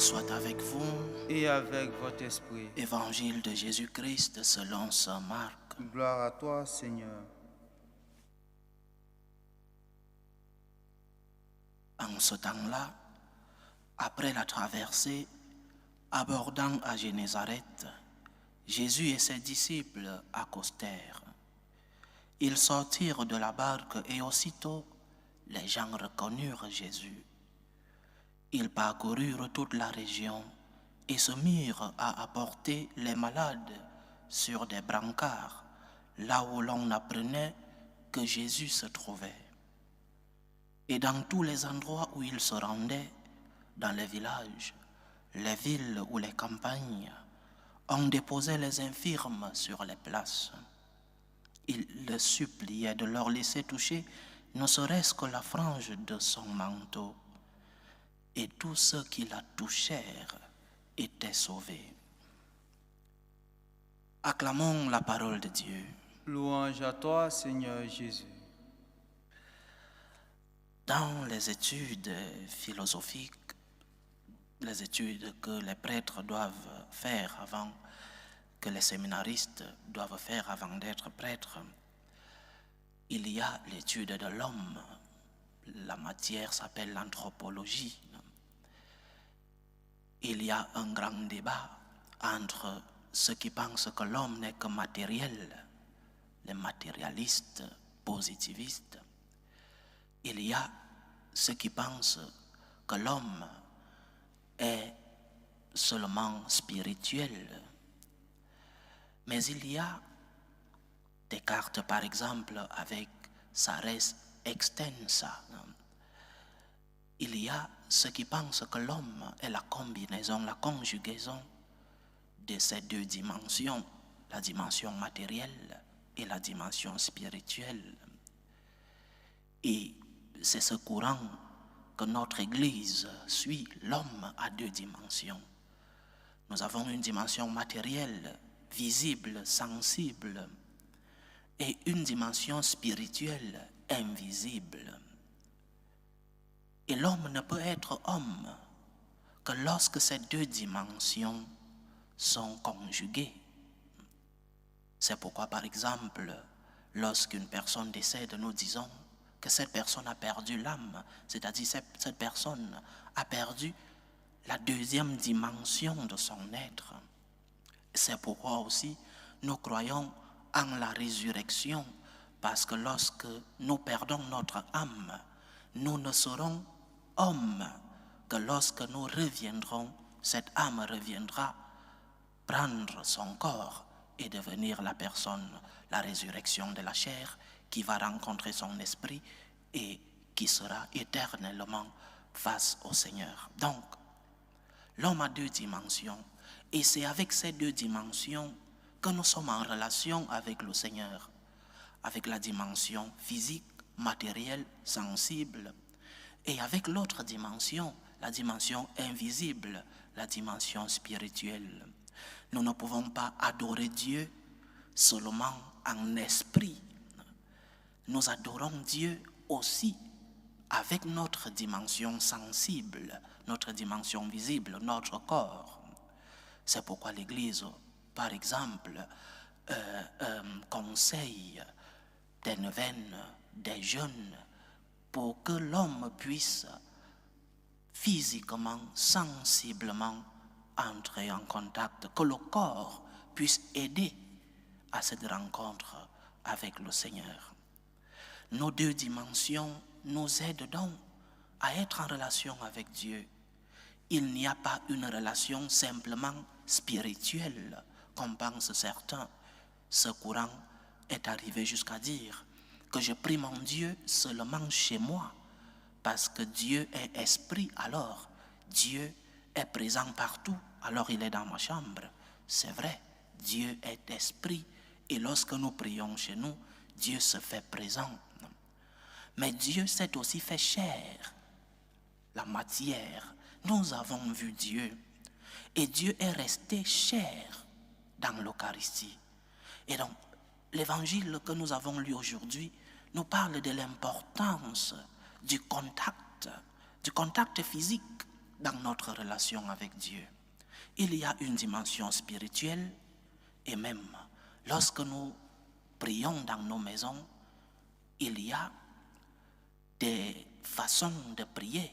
soit avec vous. Et avec votre esprit. Évangile de Jésus-Christ selon saint Marc. Gloire à toi, Seigneur. En ce temps-là, après la traversée, abordant à Génézareth, Jésus et ses disciples accostèrent. Ils sortirent de la barque et aussitôt, les gens reconnurent Jésus. Ils parcoururent toute la région et se mirent à apporter les malades sur des brancards, là où l'on apprenait que Jésus se trouvait. Et dans tous les endroits où ils se rendaient, dans les villages, les villes ou les campagnes, on déposait les infirmes sur les places. Ils le suppliaient de leur laisser toucher ne serait-ce que la frange de son manteau. Et tous ceux qui la touchèrent étaient sauvés. Acclamons la parole de Dieu. Louange à toi, Seigneur Jésus. Dans les études philosophiques, les études que les prêtres doivent faire avant, que les séminaristes doivent faire avant d'être prêtres, il y a l'étude de l'homme. La matière s'appelle l'anthropologie. Il y a un grand débat entre ceux qui pensent que l'homme n'est que matériel, les matérialistes positivistes. Il y a ceux qui pensent que l'homme est seulement spirituel. Mais il y a Descartes, par exemple, avec sa res extensa. Il y a ceux qui pensent que l'homme est la combinaison, la conjugaison de ces deux dimensions, la dimension matérielle et la dimension spirituelle. Et c'est ce courant que notre Église suit. L'homme a deux dimensions. Nous avons une dimension matérielle, visible, sensible, et une dimension spirituelle, invisible. Et l'homme ne peut être homme que lorsque ces deux dimensions sont conjuguées. C'est pourquoi, par exemple, lorsqu'une personne décède, nous disons que cette personne a perdu l'âme, c'est-à-dire cette personne a perdu la deuxième dimension de son être. C'est pourquoi aussi nous croyons en la résurrection, parce que lorsque nous perdons notre âme, nous ne serons hommes que lorsque nous reviendrons, cette âme reviendra prendre son corps et devenir la personne, la résurrection de la chair, qui va rencontrer son esprit et qui sera éternellement face au Seigneur. Donc, l'homme a deux dimensions, et c'est avec ces deux dimensions que nous sommes en relation avec le Seigneur, avec la dimension physique, matérielle, sensible, et avec l'autre dimension, la dimension invisible, la dimension spirituelle. Nous ne pouvons pas adorer Dieu seulement en esprit. Nous adorons Dieu aussi avec notre dimension sensible, notre dimension visible, notre corps. C'est pourquoi l'Église, par exemple, conseille des neuvaines, des jeûnes, pour que l'homme puisse physiquement, sensiblement entrer en contact, que le corps puisse aider à cette rencontre avec le Seigneur. Nos deux dimensions nous aident donc à être en relation avec Dieu. Il n'y a pas une relation simplement spirituelle, comme pensent certains. Ce courant est arrivé jusqu'à dire que je prie mon Dieu seulement chez moi, parce que Dieu est esprit, alors Dieu est présent partout, alors il est dans ma chambre. C'est vrai, Dieu est esprit, et lorsque nous prions chez nous, Dieu se fait présent. Mais Dieu s'est aussi fait chair, la matière. Nous avons vu Dieu, et Dieu est resté chair dans l'Eucharistie. Et donc, l'évangile que nous avons lu aujourd'hui nous parle de l'importance du contact physique dans notre relation avec Dieu. Il y a une dimension spirituelle et même lorsque nous prions dans nos maisons, il y a des façons de prier.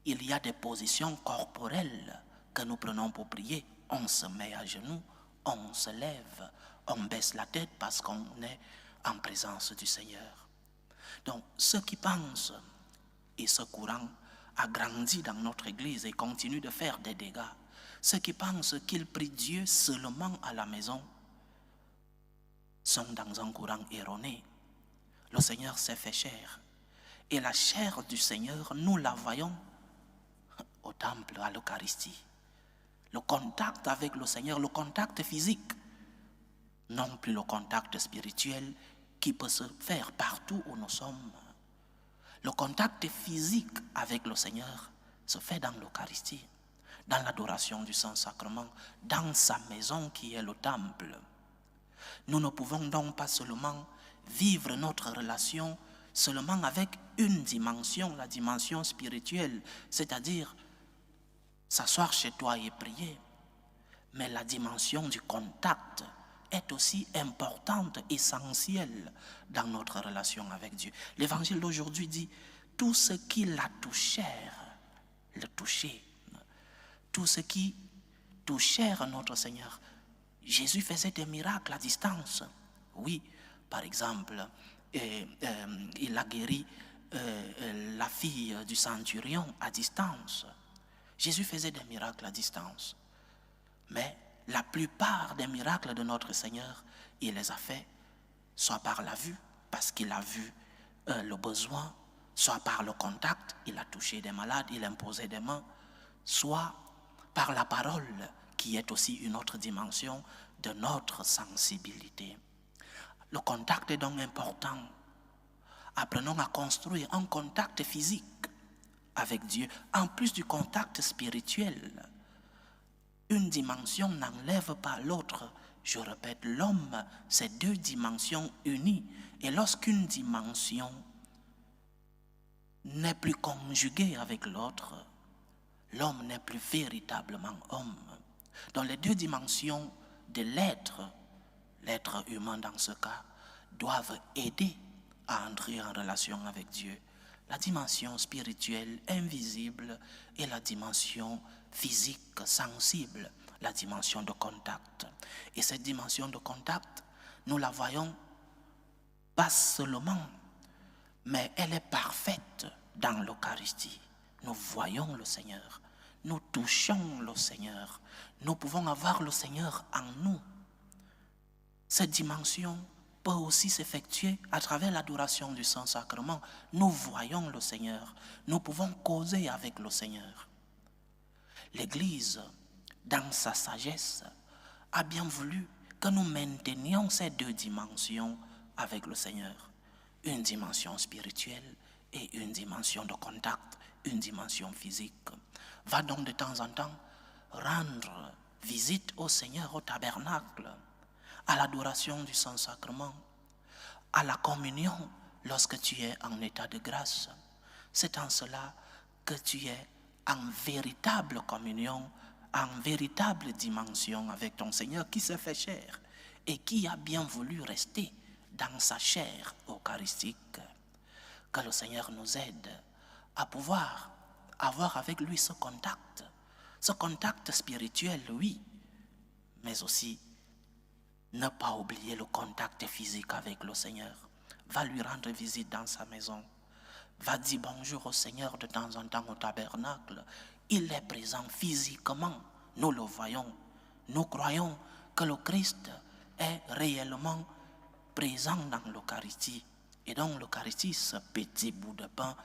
Il y a des positions corporelles que nous prenons pour prier. On se met à genoux, on se lève, on baisse la tête parce qu'on est en présence du Seigneur. Donc, ceux qui pensent, et ce courant a grandi dans notre Église et continue de faire des dégâts, ceux qui pensent qu'ils prient Dieu seulement à la maison sont dans un courant erroné. Le Seigneur s'est fait chair. Et la chair du Seigneur, nous la voyons au temple, à l'Eucharistie. Le contact avec le Seigneur, le contact physique, non plus le contact spirituel qui peut se faire partout où nous sommes. Le contact physique avec le Seigneur se fait dans l'Eucharistie, dans l'adoration du Saint-Sacrement, dans sa maison qui est le temple. Nous ne pouvons donc pas seulement vivre notre relation seulement avec une dimension, la dimension spirituelle, c'est-à-dire s'asseoir chez toi et prier. Mais la dimension du contact est aussi importante, essentielle dans notre relation avec Dieu. L'évangile d'aujourd'hui dit, tout ce qui la touchèrent, le toucher. Tout ce qui touchèrent notre Seigneur. Jésus faisait des miracles à distance. Oui, par exemple, il a guéri la fille du centurion à distance. Jésus faisait des miracles à distance. Mais la plupart des miracles de notre Seigneur, il les a faits soit par la vue, parce qu'il a vu le besoin, soit par le contact, il a touché des malades, il a imposé des mains, soit par la parole, qui est aussi une autre dimension de notre sensibilité. Le contact est donc important. Apprenons à construire un contact physique avec Dieu, en plus du contact spirituel. Une dimension n'enlève pas l'autre. Je répète, l'homme, c'est deux dimensions unies. Et lorsqu'une dimension n'est plus conjuguée avec l'autre, l'homme n'est plus véritablement homme. Dans les deux dimensions de l'être humain dans ce cas, doivent aider à entrer en relation avec Dieu. La dimension spirituelle, invisible, et la dimension physique, sensible, la dimension de contact. Et cette dimension de contact, nous la voyons pas seulement, mais elle est parfaite dans l'Eucharistie. Nous voyons le Seigneur, nous touchons le Seigneur, nous pouvons avoir le Seigneur en nous. Cette dimension peut aussi s'effectuer à travers l'adoration du Saint-Sacrement. Nous voyons le Seigneur, nous pouvons causer avec le Seigneur. L'Église, dans sa sagesse, a bien voulu que nous maintenions ces deux dimensions avec le Seigneur. Une dimension spirituelle et une dimension de contact, une dimension physique. Va donc de temps en temps rendre visite au Seigneur au tabernacle, à l'adoration du Saint-Sacrement, à la communion lorsque tu es en état de grâce. C'est en cela que tu es en véritable communion, en véritable dimension avec ton Seigneur qui se fait chair et qui a bien voulu rester dans sa chair eucharistique. Que le Seigneur nous aide à pouvoir avoir avec lui ce contact spirituel, oui, mais aussi ne pas oublier le contact physique avec le Seigneur. Va lui rendre visite dans sa maison. Va dire bonjour au Seigneur de temps en temps au tabernacle. Il est présent physiquement. Nous le voyons. Nous croyons que le Christ est réellement présent dans l'Eucharistie. Et donc l'Eucharistie, ce petit bout de pain,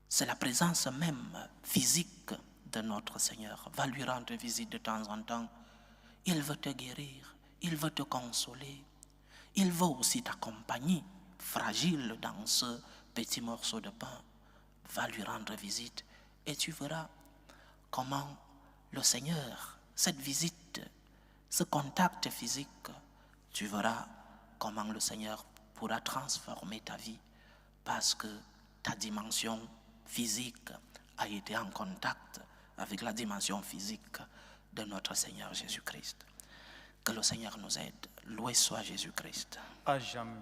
c'est la présence même physique de notre Seigneur. Va lui rendre visite de temps en temps. Il veut te guérir. Il veut te consoler. Il veut aussi t'accompagner, fragile dans ce petit morceau de pain. Va lui rendre visite et tu verras comment le Seigneur, cette visite, ce contact physique, tu verras comment le Seigneur pourra transformer ta vie parce que ta dimension physique a été en contact avec la dimension physique de notre Seigneur Jésus-Christ. Que le Seigneur nous aide. Loué soit Jésus-Christ. À jamais.